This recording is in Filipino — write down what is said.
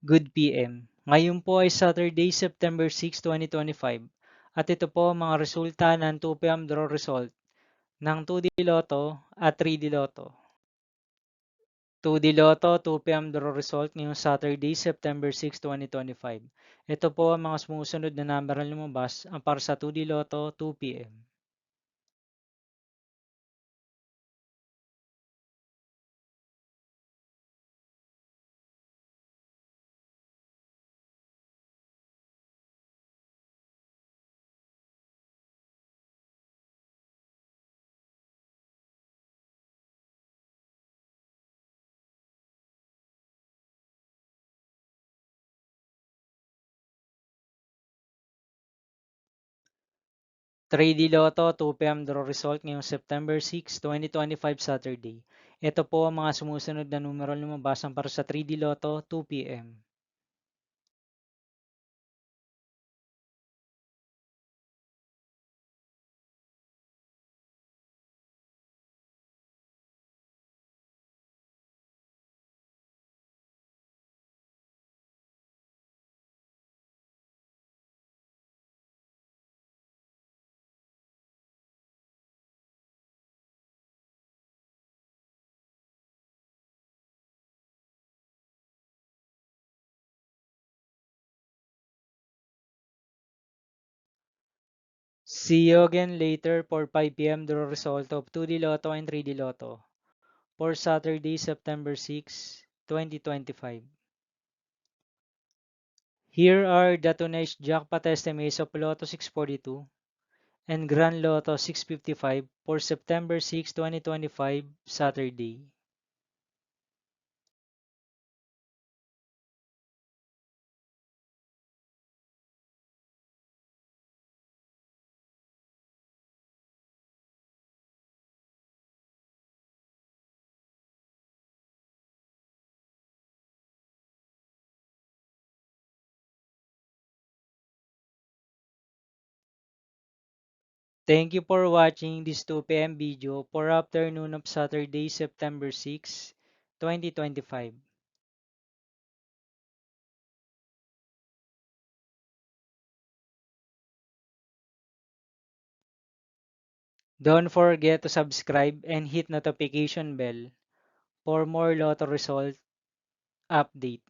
Good PM. Ngayon po ay Saturday, September 6, 2025 at ito po ang mga resulta ng 2 PM draw result ng 2D Lotto at 3D Lotto. 2D Lotto, 2 PM draw result ngayong Saturday, September 6, 2025. Ito po ang mga sumusunod na number na lumabas ang para sa 2D Lotto 2 PM. 3D Lotto 2 PM draw result ngayong September 6, 2025 Saturday. Ito po ang mga sumusunod na numero lumabas ang para sa 3D Lotto 2 PM. See you again later for 5 PM draw result of 2D Lotto and 3D Lotto for Saturday, September 6, 2025. Here are the tonight's jackpot estimates of Lotto 642 and Grand Lotto 655 for September 6, 2025, Saturday. Thank you for watching this 2 PM video for afternoon of Saturday, September 6, 2025. Don't forget to subscribe and hit notification bell for more Lotto result update.